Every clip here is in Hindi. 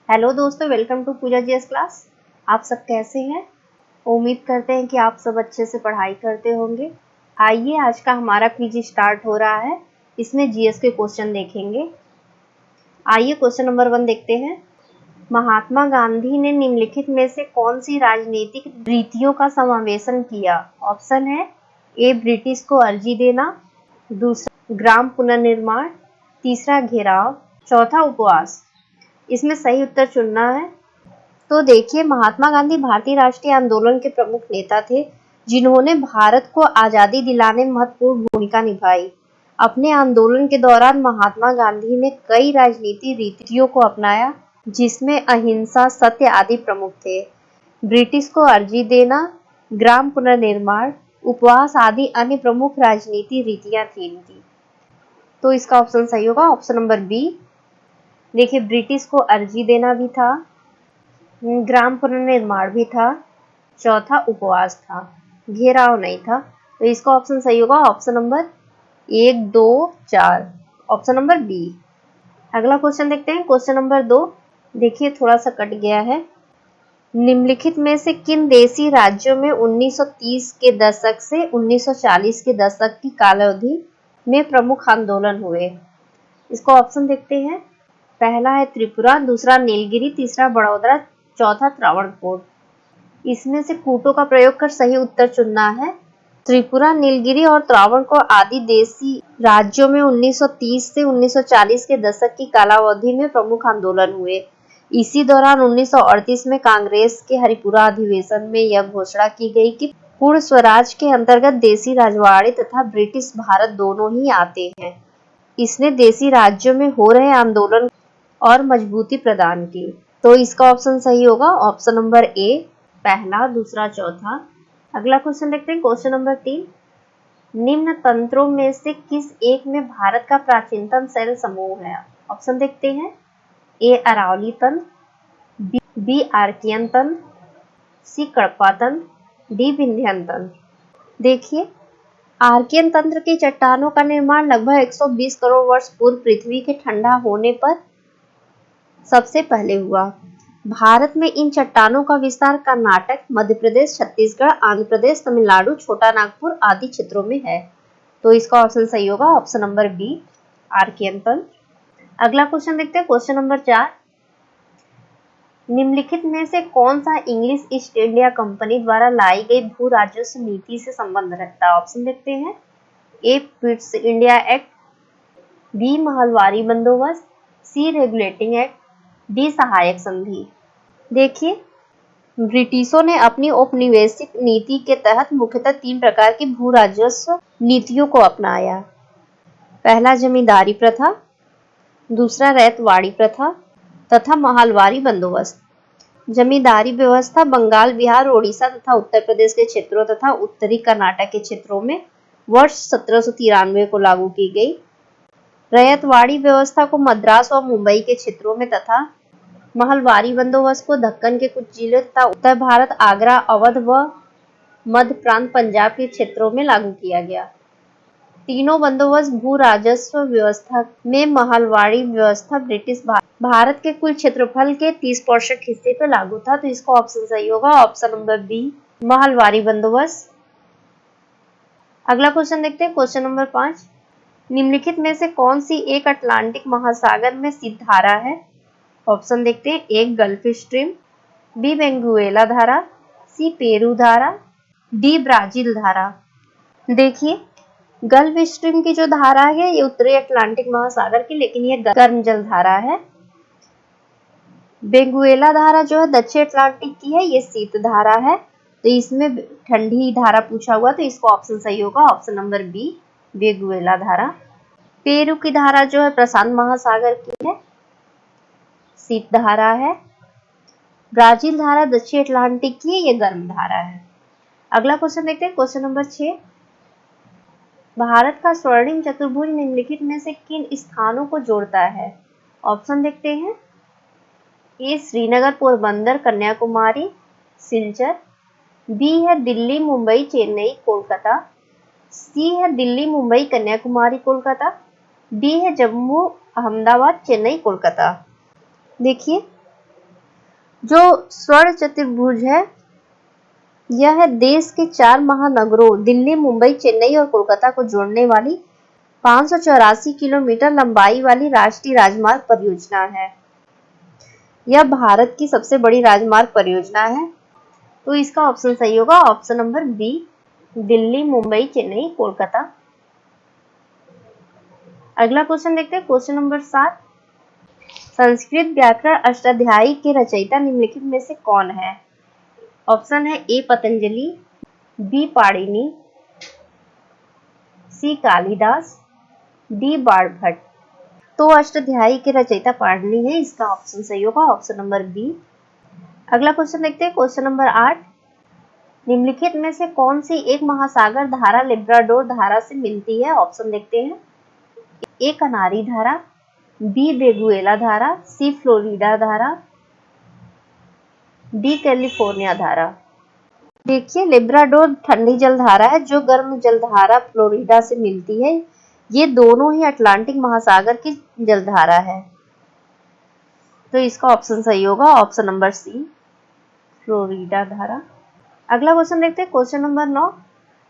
हेलो दोस्तों, welcome to Pooja GS class. आप सब कैसे हैं? उम्मीद करते हैं कि आप सब अच्छे से पढ़ाई करते होंगे। आइए आज का हमारा क्विज स्टार्ट हो रहा है। इसमें जीएस के क्वेश्चन देखेंगे। आइए क्वेश्चन नंबर 1 देखते हैं। महात्मा गांधी ने निम्नलिखित में से कौन सी राजनीतिक रीतियों का समावेशन किया? ऑप्शन है ए ब्रिटिश को अर्जी देना, दूसरा ग्राम पुनर्निर्माण, तीसरा घेराव, चौथा उपवास। इसमें सही उत्तर चुनना है। तो देखिए, महात्मा गांधी भारतीय राष्ट्रीय आंदोलन के प्रमुख नेता थे, जिन्होंने भारत को आजादी दिलाने में महत्वपूर्ण भूमिका निभाई। अपने आंदोलन के दौरान महात्मा गांधी ने कई राजनीतिक रीतियों को अपनाया, जिसमें अहिंसा, सत्य आदि प्रमुख थे। ब्रिटिश को अर्जी देना, ग्राम पुनर्निर्माण, उपवास आदि अन्य प्रमुख राजनीतिक रीतियां थी इनकी। तो इसका ऑप्शन सही होगा ऑप्शन नंबर बी। देखिए, ब्रिटिश को अर्जी देना भी था, ग्राम पुनर्निर्माण भी था, चौथा उपवास था, घेराव नहीं था। तो इसका ऑप्शन सही होगा option number 1, 2, 4, option number B. अगला क्वेश्चन देखते हैं, क्वेश्चन नंबर 2। देखिए, थोड़ा सा कट गया है। निम्नलिखित में से किन देशी राज्यों में 1930 के दशक से 1940 के दशक की कालावधि में प्रमुख आंदोलन हुए? इसको ऑप्शन देखते हैं। पहला है त्रिपुरा, दूसरा नीलगिरी, तीसरा बड़ौदा, चौथा त्रावणकोर। इसमें से कूटों का प्रयोग कर सही उत्तर चुनना है। त्रिपुरा, नीलगिरी और त्रावणकोर आदि देशी राज्यों में 1930 से 1940 के दशक की कालावधि में प्रमुख आंदोलन हुए। इसी दौरान 1938 में कांग्रेस के हरिपुरा अधिवेशन में यह घोषणा की गई कि पूर्ण स्वराज के अंतर्गत देशी राजवाड़े तथा ब्रिटिश भारत दोनों ही आते हैं। इसने देशी राज्यों में हो रहे आंदोलन और मजबूती प्रदान की। तो इसका ऑप्शन सही होगा ऑप्शन नंबर ए, पहला, दूसरा, चौथा। अगला क्वेश्चन देखते हैं, क्वेश्चन नंबर 3। निम्न तंत्रों में से किस एक में भारत का प्राचीनतम शैल समूह है? ऑप्शन देखते हैं। ए अरावली तंत्र, बी आर्कियन तंत्र, सी कडप्पा तंत्र, डी विंध्यन तंत्र। देखिए, आर्कियन तंत्र की चट्टानों का निर्माण लगभग 120 करोड़ वर्ष पूर्व पृथ्वी के ठंडा होने पर सबसे पहले हुआ। भारत में इन चट्टानों का विस्तार कर्नाटक, मध्य प्रदेश, छत्तीसगढ़, आंध्र प्रदेश, तमिलनाडु, छोटा नागपुर आदि क्षेत्रों में है। तो इसका ऑप्शन सही होगा ऑप्शन नंबर बी, आर्कियन तंत्र। अगला क्वेश्चन देखते हैं, क्वेश्चन नंबर 4। निम्नलिखित में से कौन सा इंग्लिश ईस्ट इंडिया कंपनी द्वारा लाई गई भू राजस्व नीति से संबंध रखता है? ऑप्शन देखते हैं। A Pitt's India Act, B Mahalwari बंदोबस्त, सी रेगुलेटिंग एक्ट, डी सहायक संधि। देखिए, ब्रिटिशों ने अपनी औपनिवेशिक नीति के तहत मुख्यतः 3 प्रकार की भू राजस्व नीतियों को अपनाया। पहला जमींदारी प्रथा, दूसरा रैयतवाड़ी प्रथा तथा महलवारी बंदोबस्त। जमींदारी व्यवस्था बंगाल, बिहार, ओडिशा तथा उत्तर प्रदेश के क्षेत्रों तथा उत्तरी कर्नाटक के क्षेत्रों में वर्ष 1793 को लागू की गई। रैयतवाड़ी व्यवस्था को मद्रास और मुंबई के क्षेत्रों में तथा महलवारी बंदोबस्त को दक्कन के कुछ जिलों तथा उत्तर भारत, आगरा, अवध व मध्य प्रांत पंजाब के क्षेत्रों में लागू किया गया। तीनों बंदोबस्त भू राजस्व व्यवस्था में महलवाड़ी व्यवस्था ब्रिटिश भारत के कुल क्षेत्रफल के 30% हिस्से पर लागू था। तो इसका ऑप्शन सही होगा ऑप्शन नंबर बी, महलवारी बंदोबस्त। अगला क्वेश्चन देखते हैं, क्वेश्चन नंबर 5। निम्नलिखित में से कौन सी एक अटलांटिक महासागर में स्थित धारा है? ऑप्शन देखते हैं। एक गल्फ स्ट्रीम, बी वेनेजुएला धारा, सी पेरू धारा, डी ब्राजील धारा। देखिए, गल्फ स्ट्रीम की जो धारा है ये उत्तरी अटलांटिक महासागर की, लेकिन ये गर्म जल धारा है। वेनेजुएला धारा जो है दक्षिण अटलांटिक की है, ये शीत धारा है। तो इसमें ठंडी धारा पूछा हुआ, तो इसको ऑप्शन सही होगा ऑप्शन नंबर बी, वेनेजुएला धारा। पेरू की धारा जो है प्रशांत महासागर की है, शीत धारा है। ब्राजील धारा दक्षिण अटलांटिक की है, ये गर्म धारा है। अगला क्वेश्चन देखते हैं, क्वेश्चन नंबर 6। भारत का स्वर्णिम चतुर्भुज निम्नलिखित में से किन स्थानों को जोड़ता है? ऑप्शन देखते हैं। ए श्रीनगर, पोरबंदर, कन्याकुमारी, सिलचर, बी है दिल्ली, मुंबई, चेन्नई, कोलकाता, सी है दिल्ली, मुंबई, कन्याकुमारी, कोलकाता, डी है जम्मू, अहमदाबाद, चेन्नई, कोलकाता। देखिए, जो स्वर्ण चतुर्भुज है यह देश के 4 महानगरों दिल्ली, मुंबई, चेन्नई और कोलकाता को जोड़ने वाली 584 किलोमीटर लंबाई वाली राष्ट्रीय राजमार्ग परियोजना है। यह भारत की सबसे बड़ी राजमार्ग परियोजना है। तो इसका ऑप्शन सही होगा option number B, Delhi, Mumbai, Chennai, Kolkata. अगला क्वेश्चन देखते हैं, क्वेश्चन नंबर 7। संस्कृत व्याकरण अष्टाध्यायी के रचयिता निम्नलिखित में से कौन है? ऑप्शन है ए पतंजलि, बी पाणिनि, सी कालिदास, डी बाणभट्ट। तो अष्टाध्यायी के रचयिता पाणिनि है, इसका ऑप्शन सही होगा ऑप्शन नंबर बी। अगला क्वेश्चन देखते हैं, क्वेश्चन नंबर 8। निम्नलिखित में से कौन सी एक महासागर धारा लेब्राडोर धारा से मिलती है? ऑप्शन देखते हैं, ए कनारी धारा, बी वेगुएला धारा, सी फ्लोरिडा धारा, डी कैलिफोर्निया धारा। देखिए लेब्राडोर ठंडी जलधारा है जो गर्म जलधारा फ्लोरिडा से मिलती है। ये दोनों ही अटलांटिक महासागर की जलधारा है। तो इसका ऑप्शन सही होगा ऑप्शन नंबर सी, फ्लोरिडा धारा। अगला क्वेश्चन देखते हैं, क्वेश्चन नंबर 9।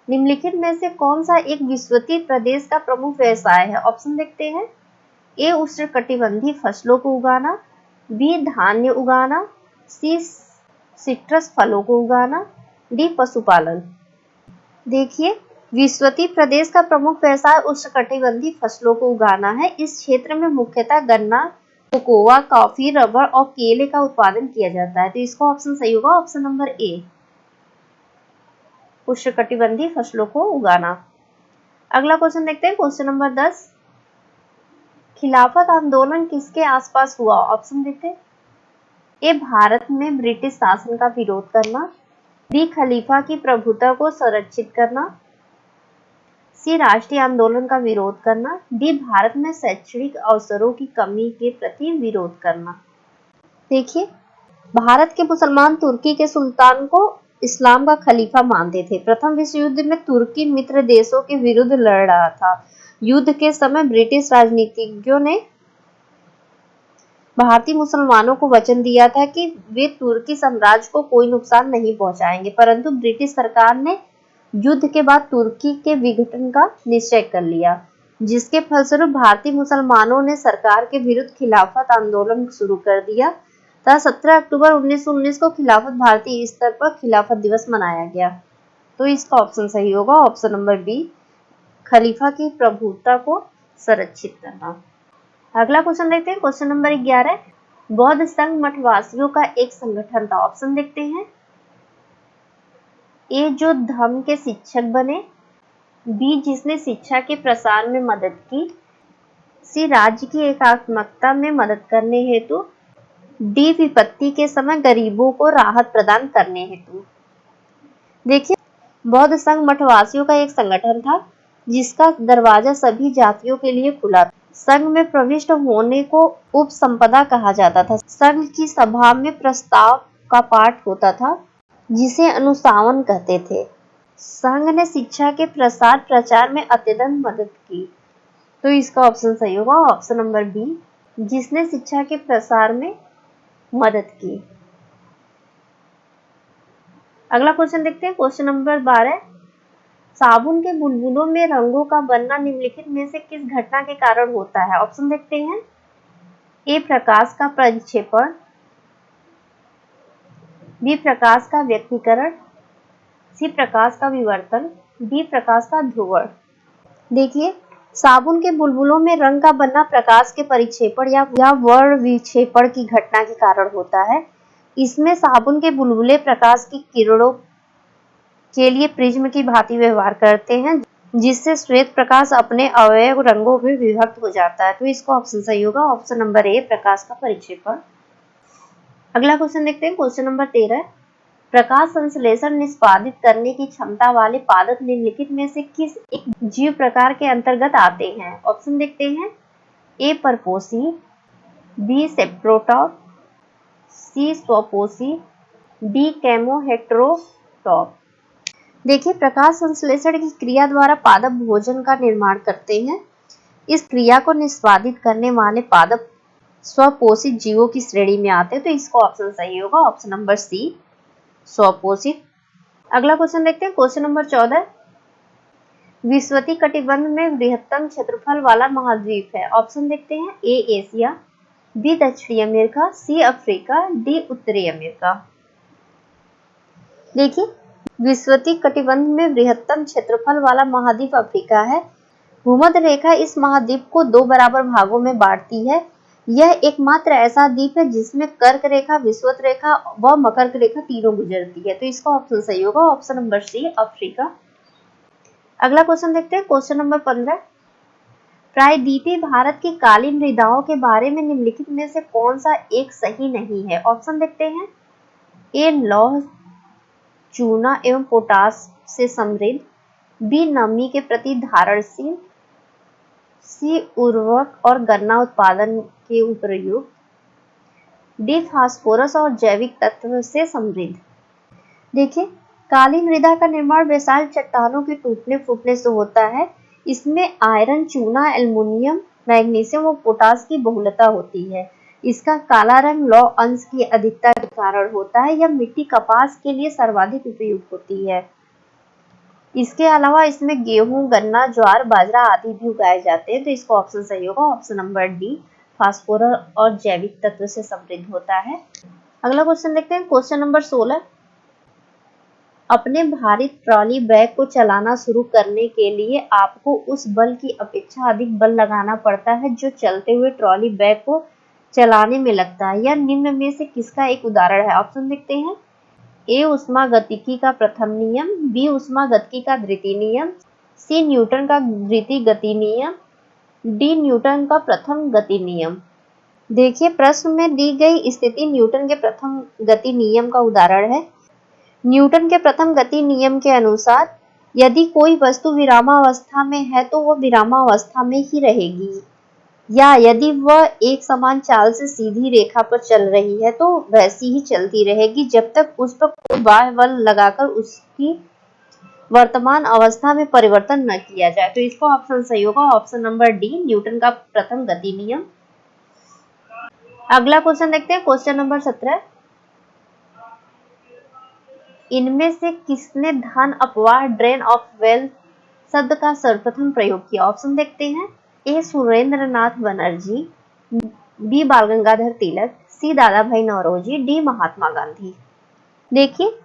निम्नलिखित में से कौन सा एक विश्ववित्तीय प्रदेश का प्रमुख व्यवसाय है? ऑप्शन देखते हैं, ए उष्णकटिबंधीय फसलों को उगाना, बी धान्य उगाना, सी सिट्रस फलों को उगाना, डी पशुपालन। देखिए विश्ववित्तीय प्रदेश का प्रमुख व्यवसाय उष्णकटिबंधीय फसलों को उगाना है। इस क्षेत्र में मुख्यतः गन्ना, कोकोआ, कॉफी, रबर और केले का उत्पादन किया जाता है। तो इसका ऑप्शन सही होगा ऑप्शन नंबर ए, उष्णकटिबंधीय फसलों को उगाना। अगला क्वेश्चन देखते हैं, क्वेश्चन नंबर 10। खिलाफत आंदोलन किसके आसपास हुआ? ऑप्शन देखते हैं, ए भारत में ब्रिटिश शासन का विरोध करना, बी खलीफा की प्रभुता को संरक्षित करना, सी राष्ट्रीय आंदोलन का विरोध करना, डी भारत में शैक्षणिक अवसरों की कमी के प्रति विरोध करना। देखिए भारत के मुसलमान तुर्की के सुल्तान को इस्लाम का खलीफा मानते थे। प्रथम विश्व युद्ध में तुर्की मित्र देशों के विरुद्ध लड़ रहा था। युद्ध के समय ब्रिटिश राजनीतिज्ञों ने भारतीय मुसलमानों को वचन दिया था कि वे तुर्की साम्राज्य को कोई नुकसान नहीं पहुंचाएंगे, परंतु ब्रिटिश सरकार ने युद्ध के बाद तुर्की के विघटन का निश्चय कर लिया, जिसके फलस्वरूप भारतीय मुसलमानों ने सरकार के विरुद्ध खिलाफत आंदोलन शुरू कर दिया। तथा 17 अक्टूबर 1919 को खिलाफत भारतीय स्तर पर खिलाफत दिवस मनाया गया। तो इसका ऑप्शन सही होगा ऑप्शन नंबर बी, खलीफा की प्रभुता को संरक्षित करना। अगला क्वेश्चन देखते हैं, क्वेश्चन नंबर 11। बौद्ध संघ मठवासियों का एक संगठन था। ऑप्शन देखते हैं, ए जो धर्म के शिक्षक बने, बी जिसने शिक्षा के प्रसार में मदद की, सी राज्य की एकात्मकता में मदद करने हेतु, डी विपत्ति के समय गरीबों को राहत प्रदान करने हेतु। देखिए बौद्ध संघ मठवासियों का एक संगठन था जिसका दरवाजा सभी जातियों के लिए खुला था। संघ में प्रविष्ट होने को उपसंपदा कहा जाता था। संघ की सभा में प्रस्ताव का पाठ होता था जिसे अनुशासन कहते थे। संघ ने शिक्षा के प्रसार प्रचार में अत्यंत मदद की। तो इसका ऑप्शन सही होगा ऑप्शन नंबर बी, जिसने शिक्षा के प्रसार में मदद की। अगला क्वेश्चन देखते हैं, क्वेश्चन नंबर 12। साबुन के बुलबुलों में रंगों का बनना निम्नलिखित में से किस घटना के कारण होता है? ऑप्शन देखते हैं, ए प्रकाश का प्रक्षेपण, बी प्रकाश का व्यक्तीकरण, सी प्रकाश का विवर्तन, डी प्रकाश का ध्रुवण। देखिए साबुन के बुलबुलों में रंग का बनना प्रकाश के परिक्षेपण या वर्ण विक्षेपण की घटना के कारण होता है। इसमें साबुन के बुलबुले प्रकाश की किरणों के लिए प्रिज्म की भांति व्यवहार करते हैं, जिससे श्वेत प्रकाश अपने अवयव रंगों में विभक्त हो जाता है। तो इसका ऑप्शन सही होगा ऑप्शन नंबर ए, प्रकाश का परिक्षेपण। अगला क्वेश्चन देखते हैं, क्वेश्चन नंबर 13। प्रकाश संश्लेषण निष्पादित करने की क्षमता वाले पादप निम्नलिखित में से किस एक जीव प्रकार के अंतर्गत आते हैं? ऑप्शन देखते हैं, ए परपोसी, बी सेप्रोटॉप, सी स्वपोसी, डी कैमोहेटेरोटॉप। देखिए प्रकाश संश्लेषण की क्रिया द्वारा पादप भोजन का निर्माण करते हैं। इस क्रिया को निष्पादित करने वाले पादप स्वपोषित जीवों की श्रेणी में आते हैं, तो इसका ऑप्शन सही होगा ऑप्शन नंबर सी, स्वपोषित। अगला क्वेश्चन देखते हैं, क्वेश्चन नंबर 14, विषुवतीय कटिबंध में बृहत्तम क्षेत्रफल वाला महाद्वीप है। ऑप्शन देखते हैं, ए एशिया, बी दक्षिणी अमेरिका, सी अफ्रीका, डी उत्तरी अमेरिका। देखिए, विषुवतीय कटिबंध में बृहत्तम क्षेत्रफल वाला महाद्वीप अफ्रीका है। भूमध्य रेखा इस महाद्वीप को 2 बराबर भागों में बांटती है। यह एकमात्र ऐसा द्वीप है जिसमें कर्क रेखा, विषुवत रेखा व मकर रेखा तीनों गुजरती है, तो इसका ऑप्शन सही होगा ऑप्शन नंबर सी, अफ्रीका। अगला क्वेश्चन देखते हैं, क्वेश्चन नंबर 15, प्रायद्वीपीय भारत की काली मृदाओं के बारे में निम्नलिखित में से कौन सा एक सही नहीं है। ऑप्शन देखते हैं, ए लौह, चूना एवं पोटास से समृद्ध, बी नमी के प्रति धारणशील, सी उर्वरक और गन्ना उत्पादन के उपयुक्त, डी फास्फोरस और जैविक तत्व से समृद्ध। देखिए, काली मृदा का निर्माण बेसाल्ट चट्टानों के टूटने फूटने से होता है। इसमें आयरन, चूना, एल्युमिनियम, मैग्नीशियम और पोटास की बहुलता होती है। इसका काला रंग लौह अंश की अधिकता के कारण होता है। यह मिट्टी कपास के लिए सर्वाधिक उपयुक्त होती है। इसके अलावा इसमें गेहूं, गन्ना, ज्वार, बाजरा आदि भी उगाए जाते हैं, तो इसका ऑप्शन सही होगा ऑप्शन नंबर डी, फास्फोरस और जैविक तत्व से समृद्ध होता है। अगला क्वेश्चन देखते हैं, क्वेश्चन नंबर 16, अपने भारी ट्रॉली बैग को चलाना शुरू करने के लिए आपको उस बल की अपेक्षा अधिक बल लगाना पड़ता है जो चलते हुए ट्रॉली बैग को चलाने में लगता है। यह निम्न में से किसका एक उदाहरण है। ऑप्शन देखते हैं, ए ऊष्मागतिकी का प्रथम नियम, बी ऊष्मागतिकी का द्वितीय नियम, सी न्यूटन का द्वितीय गति नियम, डी न्यूटन का प्रथम गति नियम। देखिए, प्रश्न में दी गई स्थिति न्यूटन के प्रथम गति नियम का उदाहरण है। न्यूटन के प्रथम गति नियम के अनुसार यदि कोई वस्तु विरामावस्था में है तो वह विरामावस्था में ही रहेगी, या यदि वह एक समान चाल से सीधी रेखा पर चल रही है तो वैसी ही चलती रहेगी जब तक उस पर कोई बाह्य बल लगाकर उसकी वर्तमान अवस्था में परिवर्तन न किया जाए, तो इसका ऑप्शन सही होगा ऑप्शन नंबर डी, न्यूटन का प्रथम गति नियम। अगला क्वेश्चन देखते हैं, क्वेश्चन नंबर 17, इनमें से किसने धन अपवाह, ड्रेन ऑफ वेल्थ शब्द का सर्वप्रथम प्रयोग किया। ऑप्शन देखते हैं, ए सुरेंद्र नाथ बनर्जी, बी बाल गंगाधर तिलक, सी दादा भाई नौरोजी, डी महात्मा गांधी। देखिए,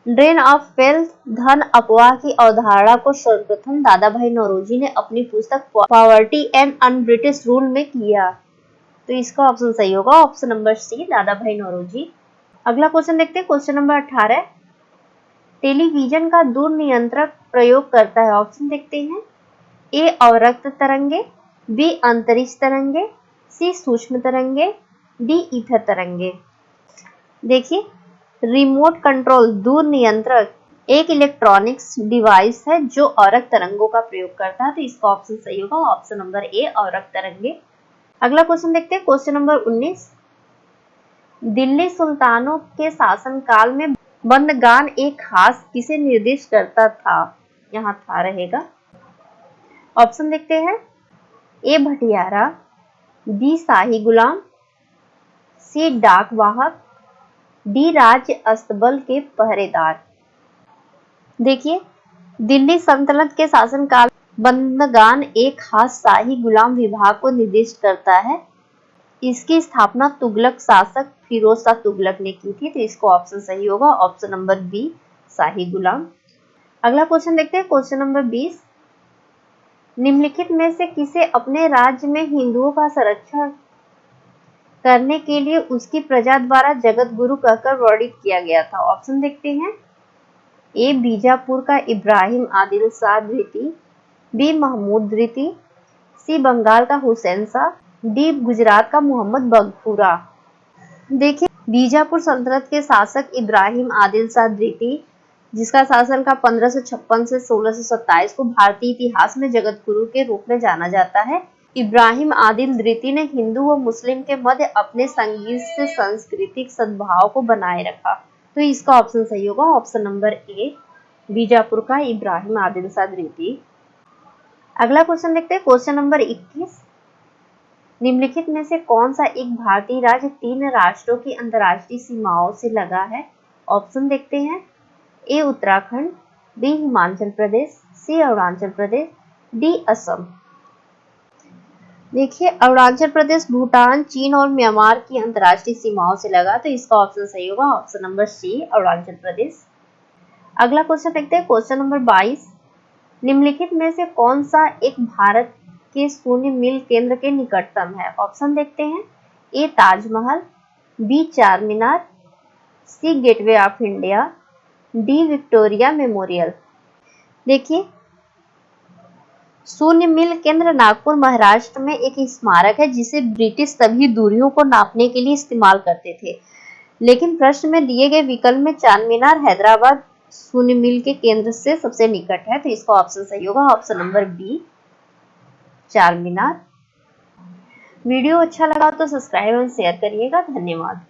ड्रेन ऑफ वेल्थ, धन अपवाह की अवधारणा को सर्वप्रथम दादा भाई नौरोजी ने अपनी पुस्तक poverty and un British rule में किया, तो इसका ऑप्शन सही होगा ऑप्शन नंबर सी, दादा भाई नौरोजी। अगला क्वेश्चन देखते हैं, क्वेश्चन नंबर 18, टेलीविजन का दूर नियंत्रक प्रयोग करता है। ऑप्शन देखते हैं, ए अवरक्त तरंगे, बी अंतरिक्ष तरंगे, सी सूक्ष्म तरंगे, डी ईथर तरंगे। देखिए, रिमोट कंट्रोल दूर नियंत्रक एक इलेक्ट्रॉनिक्स डिवाइस है जो अवरक्त तरंगों का प्रयोग करता है, तो इसका ऑप्शन सही होगा ऑप्शन नंबर ए, अवरक्त तरंगे। अगला क्वेश्चन देखते हैं, क्वेश्चन नंबर 19, दिल्ली सुल्तानों के शासनकाल में बंदगान एक खास किसे निर्दिष्ट करता था। यहाँ था रहेगा। ऑप्शन देखते हैं, ए भटियारा, बी शाही गुलाम, सी डाक वाहक, डी राज्य अस्तबल के पहरेदार। देखिए, दिल्ली सल्तनत के शासनकाल बंदगान एक खास शाही गुलाम विभाग को निर्दिष्ट करता है। इसकी स्थापना तुगलक शासक फिरोज शाह तुगलक ने की थी, तो इसको ऑप्शन सही होगा ऑप्शन नंबर बी, शाही गुलाम। अगला क्वेश्चन देखते हैं, क्वेश्चन नंबर 20, निम्नलिखित में से किसे अपने राज्य में हिंदुओं का संरक्षण करने के लिए उसकी प्रजा द्वारा जगत गुरु कहकर वर्णित किया गया था। ऑप्शन देखते हैं, ए बीजापुर का इब्राहिम आदिल शाह द्वितीय, बी महमूद द्वितीय, सी बंगाल का हुसैन शाह, डी गुजरात का मोहम्मद बगफुरा। देखिए, बीजापुर सल्तनत के शासक इब्राहिम आदिल शाह द्वितीय, जिसका शासन का 1556 से 1627 को भारतीय इतिहास में जगत गुरु के रूप में जाना जाता है। इब्राहिम आदिल द्वितीय ने हिंदू व मुस्लिम के मध्य अपने संगीत से सांस्कृतिक सद्भाव को बनाए रखा, तो इसका ऑप्शन सही होगा ऑप्शन नंबर ए, बीजापुर का इब्राहिम आदिल शाह द्वितीय। अगला क्वेश्चन देखते हैं, क्वेश्चन नंबर 21, निम्नलिखित में से कौन सा एक भारतीय राज्य 3 राष्ट्रों की अंतर्राष्ट्रीय सीमाओं से लगा है? ऑप्शन देखते हैं। ए उत्तराखंड, बी हिमाचल प्रदेश, सी अरुणाचल प्रदेश, डी असम। देखिए, अरुणाचल प्रदेश भूटान, चीन और म्यांमार की अंतर्राष्ट्रीय सीमाओं से लगा, तो इसका ऑप्शन सही होगा option number C Arunachal Pradesh. अगला क्वेश्चन देखते हैं, क्वेश्चन नंबर 22। निम्नलिखित में से कौन सा एक भारत के शून्य मील केंद्र के निकटतम है? ऑप्शन देखते हैं। ए ताजमहल, बी चार मीनार, सी gateway of India, D Victoria memorial. देखिए, शून्य मील केंद्र नागपुर महाराष्ट्र में एक स्मारक है जिसे ब्रिटिश सभी दूरियों को नापने के लिए इस्तेमाल करते थे, लेकिन प्रश्न में दिए गए विकल्प में चार मीनार हैदराबाद शून्य मील के केंद्र से सबसे निकट है, तो इसका ऑप्शन सही होगा ऑप्शन नंबर बी चार मीनार। वीडियो अच्छा लगा तो सब्सक्राइब और शेयर करिएगा। धन्यवाद।